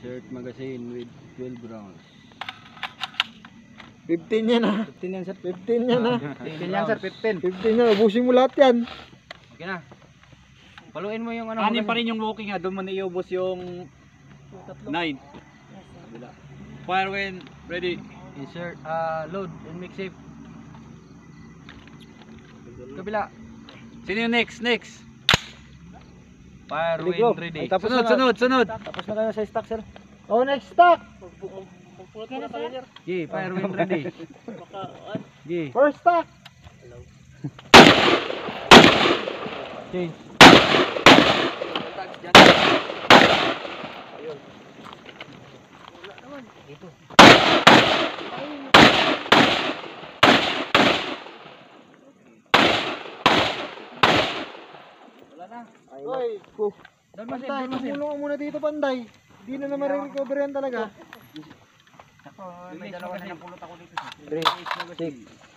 Insert magazine with 12 rounds. 15 yan ha. 15 yan sir. 15 yan ha. 15 yan sir, 15. 15 yan. Ubusin mo lahat yan. Okay na. Paluin mo yung ano. Anin pa rin yung walking ha. Doon mo na iubos yung 9. Fire when ready. Insert load and mix safe. Kabila. Sino yung next? Fire Ready, when go. ready. Ay, tapos Sunod. Tapos na kayo sa stock sir. Oh, next stock. G, fire when ready. G. First stock. Change. Oy, Panday, tumulong ka muna dito, Panday. Hindi na ma-recover yan talaga. May dalawa na ng pulot ako dito. 3, 6,